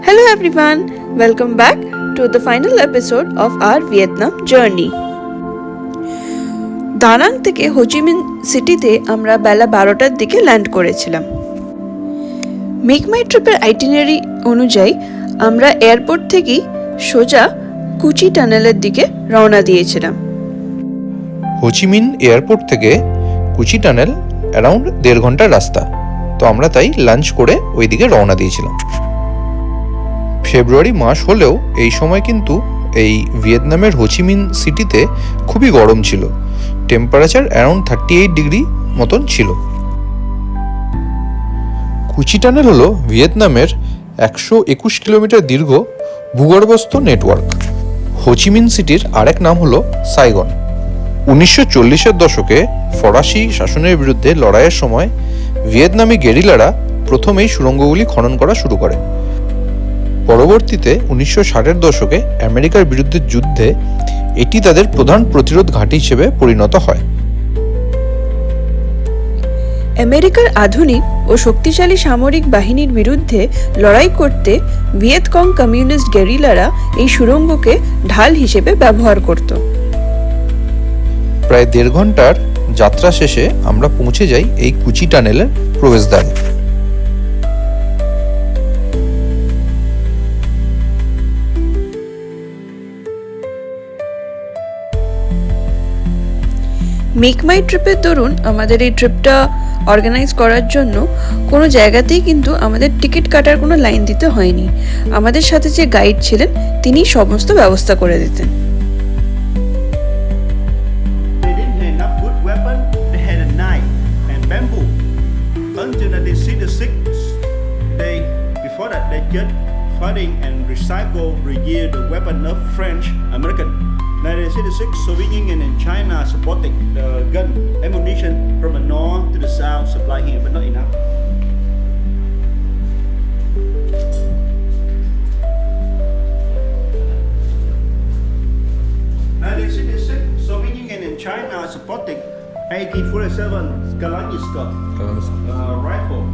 Hello everyone, welcome back to the final episode of our Vietnam journey. দানাং থেকে Ho Chi Minh সিটিতে আমরা বেলা 12টার দিকে land করেছিলাম। মেক মাই ট্রিপের আইটিনারি অনুযায়ী আমরা এয়ারপোর্ট থেকেই সোজা কুচি টানেলের দিকে রওনা দিয়েছিলাম। হোচিমিন এয়ারপোর্ট থেকে কুচি টানেল অ্যারাউন্ড 1.5 ঘন্টার রাস্তা, তো আমরা তাই লাঞ্চ করে ওই দিকে রওনা দিয়েছিলাম। ফেব্রুয়ারি মাস হলেও এই সময় কিন্তু এই ভিয়েতনামের হোচিমিন সিটিতে খুবই গরম ছিল, টেম্পারেচার অ্যারাউন্ড 38 ডিগ্রি মতন ছিল। কুচি টানেল হলো ভিয়েতনামের 121 কিলোমিটার দীর্ঘ ভূগর্ভস্থ নেটওয়ার্ক। হোচিমিন সিটির আরেক নাম হলো সাইগন। 1940-এর দশকে ফরাসি শাসনের বিরুদ্ধে লড়াইয়ের সময় ভিয়েতনামি গেরিলারা প্রথমেই সুড়ঙ্গগুলি খনন করা শুরু করে। পরবর্তীতে 1960-এর দশকে আমেরিকার বিরুদ্ধে যুদ্ধে এটি তাদের প্রধান প্রতিরোধ ঘাঁটি হিসেবে পরিণত হয়। আমেরিকার আধুনিক ও শক্তিশালী সামরিক বাহিনীর বিরুদ্ধে লড়াই করতে ভিয়েতকং কমিউনিস্ট গেরিলারা এই সুড়ঙ্গকে ঢাল হিসেবে ব্যবহার করত। প্রায় 1.5 ঘন্টার যাত্রা শেষে আমরা পৌঁছে যাই এই কুচি টানেলের প্রবেশদ্বারে। মেক মাই ট্রিপের দরুন আমাদের এই ট্রিপটা অর্গানাইজ করার জন্য কোনো জায়গাতেই কিন্তু আমাদের টিকিট কাটার কোনো লাইন দিতে হয়নি। আমাদের সাথে যে গাইড ছিলেন তিনি সমস্ত ব্যবস্থা করে দিতেন। Fighting and recycle, regear the weapon of French, American. 1966, Soviet Union and China supported the gun ammunition from the north to the south, supply here, but not enough. 1966, Soviet Union and China supported AK-47 Kalashnikov rifle,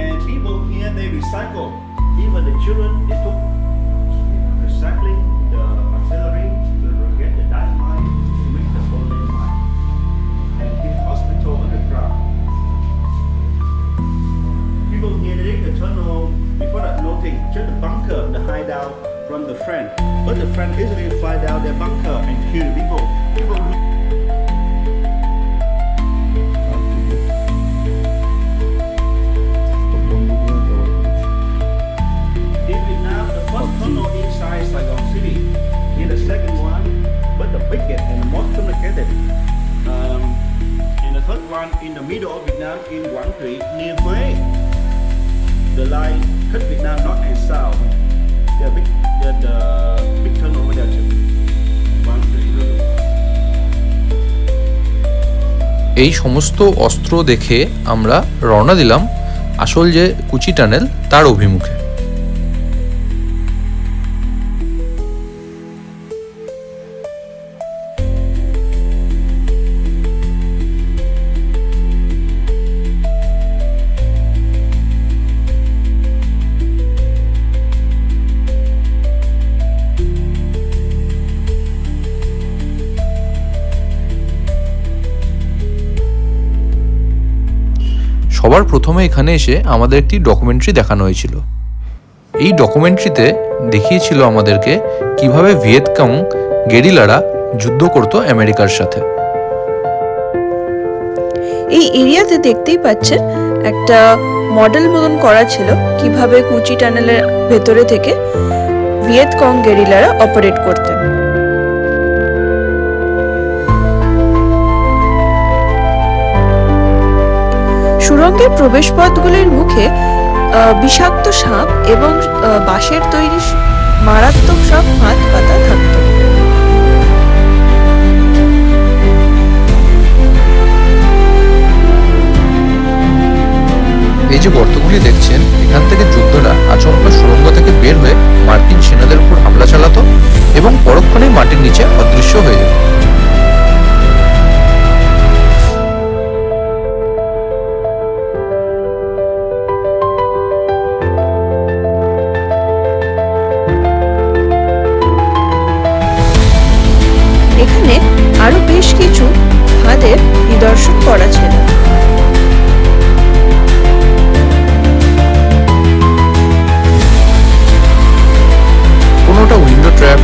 and people here they recycle. Even the children, they took recycling the artillery to get the dynamite to make the golden mine and build hospital underground. People here they dig the tunnel before that nothing, just the bunker, the hideout from the French. But the French easily find out their bunker and kill the people. In the middle of Vietnam, in Quảng Trị, near Huế, the line cut Vietnam north and south. The big tunnel over there too. Quảng Trị River. এই সমস্ত অস্ত্র দেখে আমরা রওনা দিলাম আসল যে কুচি টানেল তার অভিমুখে। সবার প্রথমে এখানে এসে আমাদের একটি ডকুমেন্টারি দেখানো হয়েছিল। এই ডকুমেন্টারিতে দেখিয়েছিল আমাদেরকে কিভাবে ভিয়েতকং গেরিলারা যুদ্ধ করত আমেরিকার সাথে। এই এরিয়াতে দেখতেই পাচ্ছেন একটা মডেল মতন করা ছিল কিভাবে কুচি টানেলের ভেতরে থেকে ভিয়েতকং গেরিলারা অপারেট করতেন। সুড়ঙ্গের প্রবেশপথগুলির মুখে বিষাক্ত সাপ এবং বাঁশের তৈরি মারাত্মক সব ফাঁদ পাতা থাকত। এই যে গর্তগুলি দেখছেন, এখান থেকে যোদ্ধারা আচমকা সুড়ঙ্গ থেকে বের হয়ে মার্কিন সেনাদের উপর হামলা চালাতো এবং পরক্ষণেই মাটির নিচে অদৃশ্য হয়ে যেত। এখানে আরো বেশ কিছু ফাঁদের নিদর্শন করা ছিল। কোনোটা উইন্ডো ট্র্যাপ,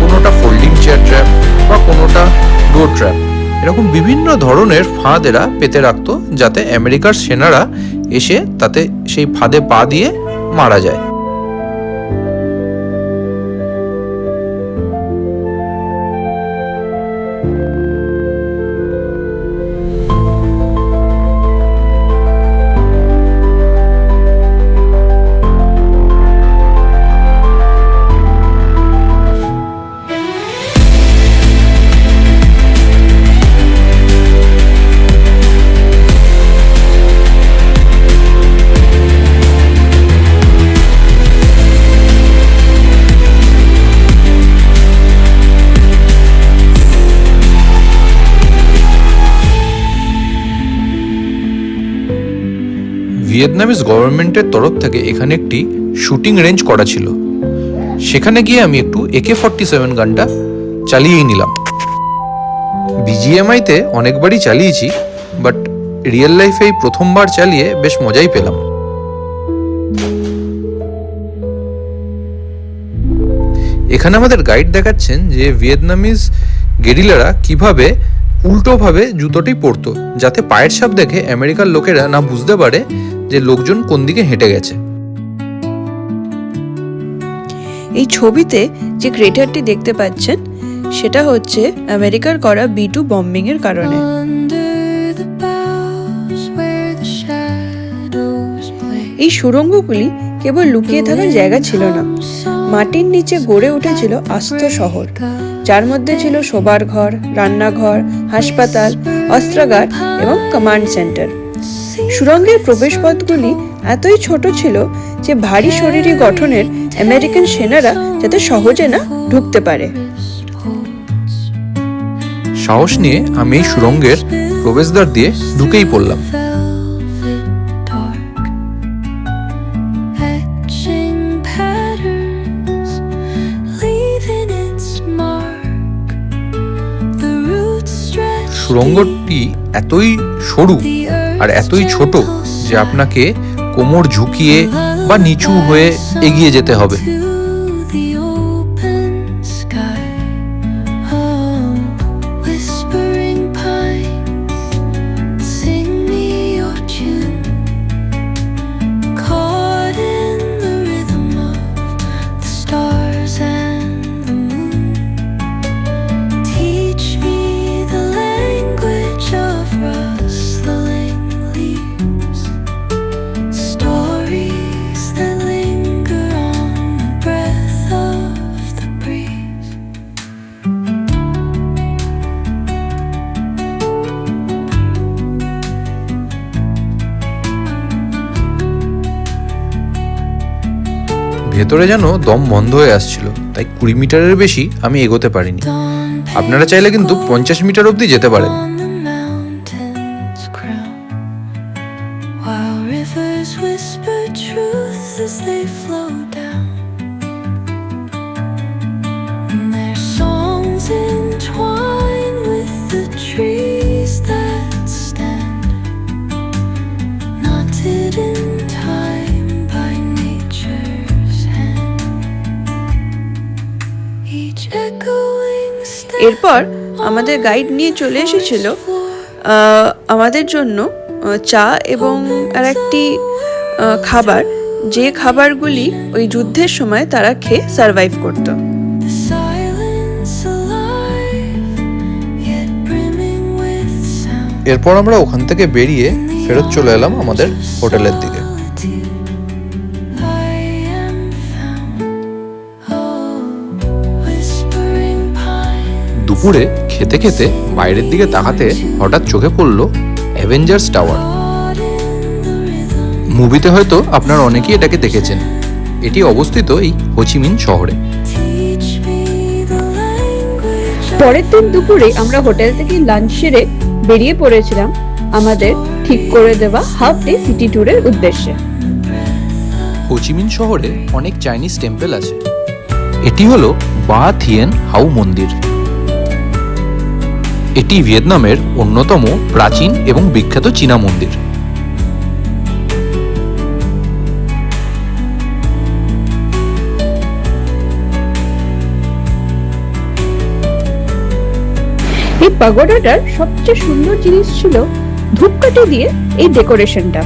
কোনোটা ফোল্ডিং চেয়ার ট্র্যাপ বা কোনোটা ডোর ট্র্যাপ, এরকম বিভিন্ন ধরনের ফাঁদ এরা পেতে রাখতো যাতে আমেরিকার সেনারা এসে তাতে সেই ফাঁদে পা দিয়ে মারা যায়। ভিয়েতনামিজ গভর্নমেন্টের তরফ থেকে এখানে একটি শুটিং রেঞ্জ করা ছিল। সেখানে গিয়ে আমি একটু AK-47 গানটা চালিয়েই নিলাম। BGMI-তে অনেকবারই চালিয়েছি, বাট রিয়েল লাইফে এই প্রথমবার চালিয়ে বেশ মজাই পেলাম। এখানে আমাদের গাইড দেখাচ্ছেন যে ভিয়েতনামিজ গেরিলারা কিভাবে উল্টোভাবে জুতোটি পরতো, যাতে পায়ের ছাপ দেখে আমেরিকার লোকেরা না বুঝতে পারে যে লোকজন কোন দিকে হেঁটে গেছে। এই ছবিতে যে ক্রেটারটি দেখতে পাচ্ছেন সেটা হচ্ছে আমেরিকার করা B-2 বম্বিং এর কারণে। এই সুড়ঙ্গগুলি কেবল লুকিয়ে থাকার জায়গা ছিল না, মাটির নিচে গড়ে উঠেছিল আস্ত শহর, যার মধ্যে ছিল শোবার ঘর, রান্নাঘর, হাসপাতাল, অস্ত্রাগার এবং কমান্ড সেন্টার। সুড়ঙ্গের প্রবেশপথগুলি এতই ছোট ছিল যে ভারী শরীরী গঠনের আমেরিকান সেনারা যাতে সহজে না ঢুকতে পারে। সাহস নিয়ে আমি এই সুড়ঙ্গের প্রবেশদ্বার দিয়ে ঢুকেই পড়লাম। সুড়ঙ্গটি এতই সরু আর এতই ছোট যে আপনাকে কোমর ঝুঁকিয়ে বা নিচু হয়ে এগিয়ে যেতে হবে। ভেতরে যেন দম বন্ধ হয়ে আসছিল, তাই 20 মিটারের বেশি আমি এগোতে পারিনি। আপনারা চাইলে কিন্তু 50 মিটার অবধি যেতে পারেন। এরপর আমাদের গাইড নিয়ে চলে এসেছিল আমাদের জন্য চা এবং আর একটি খাবার, যে খাবারগুলি ওই যুদ্ধের সময় তারা খেয়ে সারভাইভ করত। এরপর আমরা ওখান থেকে বেরিয়ে ফেরত চলে এলাম আমাদের হোটেলের দিকে। দুপুরে খেতে খেতে বাইরের দিকে তাকাতে হঠাৎ চোখে পড়ল অ্যাভেঞ্জার্স টাওয়ার। মুভিতে হয়তো আপনারা অনেকেই এটাকে দেখেছেন। এটি অবস্থিত এই হোচিমিন শহরে। পরের দিন দুপুরে আমরা হোটেল থেকে লাঞ্চ সেরে বেরিয়ে পড়েছিলাম আমাদের ঠিক করে দেওয়া হাফ ডে সিটি ট্যুরের উদ্দেশ্যে। হোচিমিন শহরে অনেক চাইনিজ টেম্পল আছে। এটি হলো বা থিয়েন হাউ মন্দির। এটি ভিয়েতনামের অন্যতম প্রাচীন এবং বিখ্যাত চীনা মন্দির। এই পাগোডাটার সবচেয়ে সুন্দর জিনিস ছিল ধূপকাঠি দিয়ে এই ডেকোরেশনটা।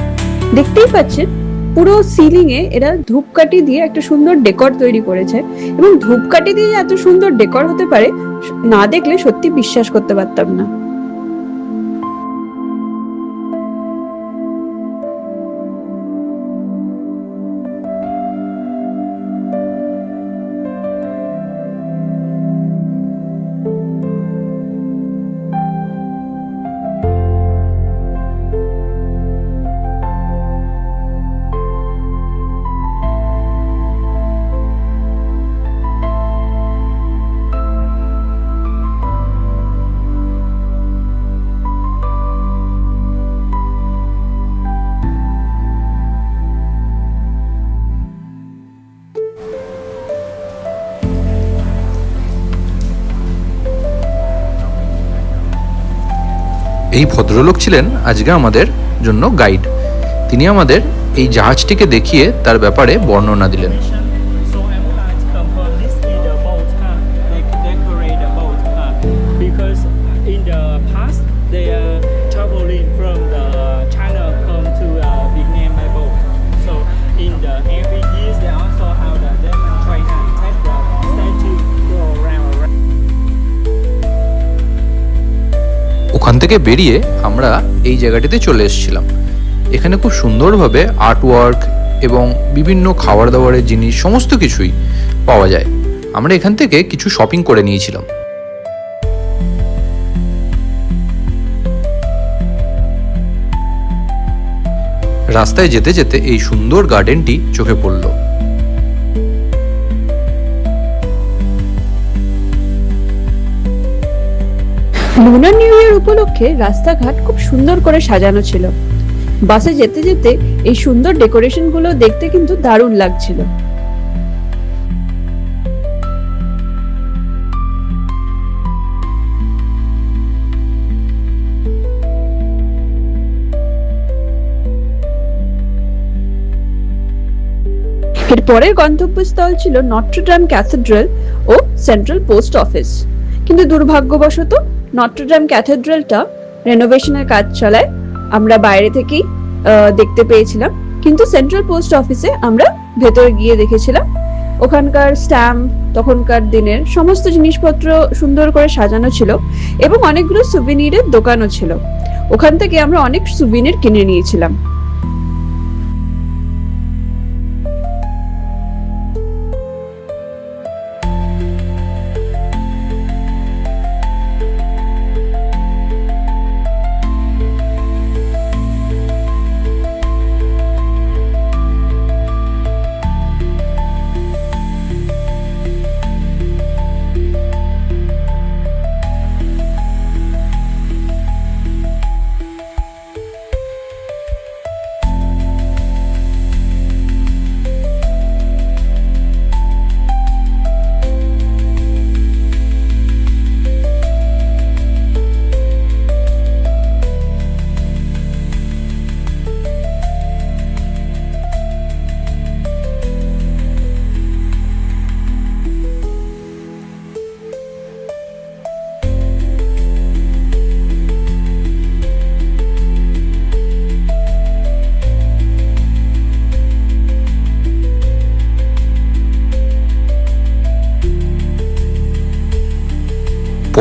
দেখতেই পাচ্ছেন পুরো সিলিং এ এরা ধূপকাঠি দিয়ে একটা সুন্দর ডেকর তৈরি করেছে, এবং ধূপকাঠি দিয়ে এত সুন্দর ডেকর হতে পারে না দেখলে সত্যি বিশ্বাস করতে পারতাম না। এই ভদ্রলোক ছিলেন আজকে আমাদের জন্য গাইড। তিনি আমাদের এই জাহাজটিকে দেখিয়ে তার ব্যাপারে বর্ণনা দিলেন। So I would like to confirm this is the boat, they decorate the boat, because in the past they are traveling from the China come to Vietnam by boat. So in the every years they also have the demonstration take the statue go around. ওখান থেকে বেরিয়ে আমরা এই জায়গাটিতে চলে এসেছিলাম। এখানে খুব সুন্দরভাবে আর্ট ওয়ার্ক এবং বিভিন্ন খাবার দাবারের জিনিস সমস্ত কিছুই পাওয়া যায়। আমরা এখান থেকে কিছু শপিং করে নিয়েছিলাম। রাস্তায় যেতে যেতে এই সুন্দর গার্ডেনটি চোখে পড়ল। লুনার নিউ ইয়ার উপলক্ষে রাস্তাঘাট খুব সুন্দর করে সাজানো ছিল। বাসে যেতে যেতে এই সুন্দর ডেকোরেশন গুলো দেখতে কিন্তু দারুণ লাগছিল। এর পরের গন্তব্যস্থল ছিল নট্রডাম ক্যাথেড্রাল ও সেন্ট্রাল পোস্ট অফিস, কিন্তু দুর্ভাগ্যবশত নট্রডাম ক্যাথেড্রালটা রেনোভেশনের কাজ চলায় আমরা বাইরে থেকেই দেখতে পেয়েছিলাম, কিন্তু সেন্ট্রাল পোস্ট অফিসে আমরা ভেতরে গিয়ে দেখেছিলাম। ওখানকার স্ট্যাম্প, তখনকার দিনের সমস্ত জিনিসপত্র সুন্দর করে সাজানো ছিল এবং অনেকগুলো সুভিনিরের দোকানও ছিল। ওখান থেকে আমরা অনেক সুভিনির কিনে নিয়েছিলাম।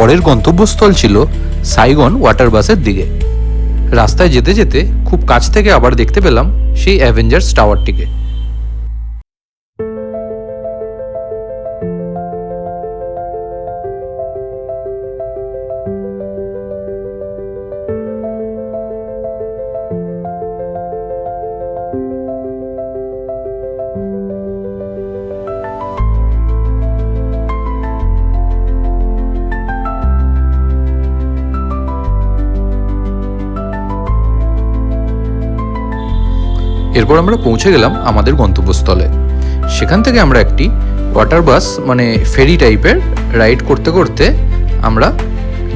পরের গন্তব্যস্থল ছিল সাইগন ওয়াটার বাসের দিকে। রাস্তায় যেতে যেতে খুব কাছ থেকে আবার দেখতে পেলাম সেই অ্যাভেঞ্জার্স টাওয়ারটিকে। এরপর আমরা পৌঁছে গেলাম আমাদের গন্তব্যস্থলে। সেখান থেকে আমরা একটি ওয়াটার বাস মানে ফেরি টাইপের রাইড করতে করতে আমরা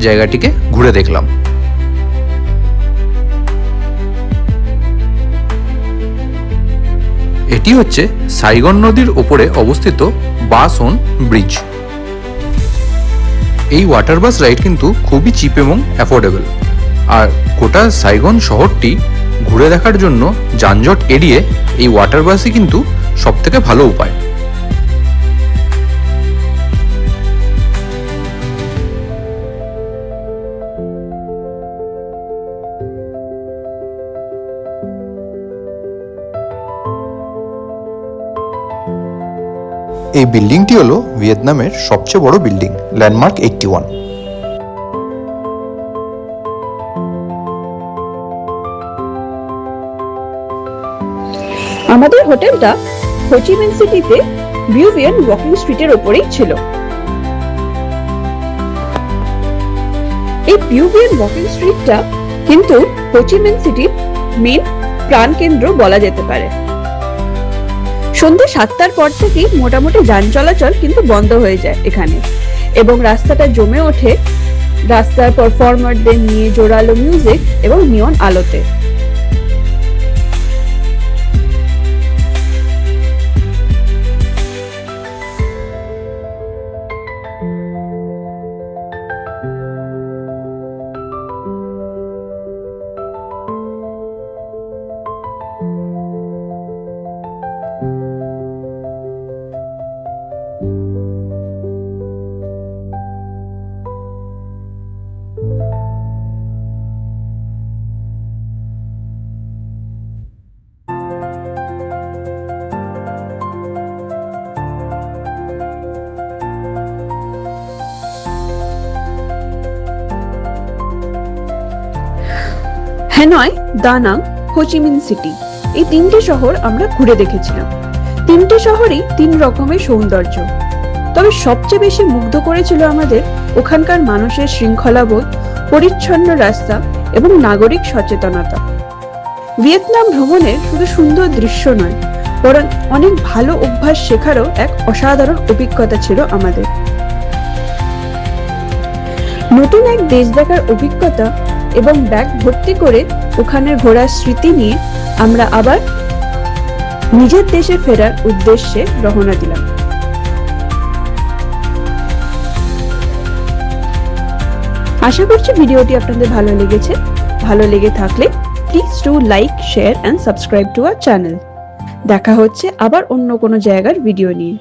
জায়গাটিকে ঘুরে দেখলাম। এটি হচ্ছে সাইগন নদীর ওপরে অবস্থিত বাসন ব্রিজ। এই ওয়াটার বাস রাইড কিন্তু খুবই চিপ এবং অ্যাফোর্ডেবল, আর গোটা সাইগন শহরটি ঘুরে দেখার জন্য যানজট এড়িয়ে এই ওয়াটার বাসই কিন্তু সবথেকে ভালো উপায়। এই বিল্ডিংটি হলো ভিয়েতনামের সবচেয়ে বড় বিল্ডিং, ল্যান্ডমার্ক 81। আমাদের হোটেলটা হোচিমিন সিটিতে বিউভিয়ান ওয়াকিং স্ট্রিটের ওপরেই ছিল। এই বিউভিয়ান ওয়াকিং স্ট্রিটটা কিন্তু হোচিমিন সিটির মেন প্রাণকেন্দ্র বলা যেতে পারে। সন্ধ্যে 7টার পর থেকেই মোটামুটি যান চলাচল কিন্তু বন্ধ হয়ে যায় এখানে, এবং রাস্তাটা জমে ওঠে রাস্তার পারফর্মারদের নিয়ে জোরালো মিউজিক এবং নিয়ন আলোতে। হ্যানয়, দানাং, হোচিমিন সিটি, এই তিনটে শহর আমরা ঘুরে দেখেছিলাম। তিনটে শহরই তিন রকমের সৌন্দর্য, তবে সবচেয়ে বেশি মুগ্ধ করেছিল আমাদের ওখানকার মানুষের শৃঙ্খলাবোধ, পরিচ্ছন্ন রাস্তা এবং নাগরিক সচেতনতা। ভিয়েতনাম ভ্রমণের শুধু সুন্দর দৃশ্য নয়, বরং অনেক ভালো অভ্যাস শেখারও এক অসাধারণ অভিজ্ঞতা ছিল আমাদের। নতুন এক দেশ দেখার অভিজ্ঞতা এবং ব্যাগ ভর্তি করে ওখানের ঘোরার স্মৃতি নিয়ে আমরা আবার নিজের দেশে ফেরার উদ্দেশ্যে রওনা দিলাম। আশা করছি ভিডিওটি আপনাদের ভালো লেগেছে। ভালো লেগে থাকলে please do like, share and subscribe to our channel. দেখা হচ্ছে আবার অন্য কোনো জায়গার ভিডিও নিয়ে।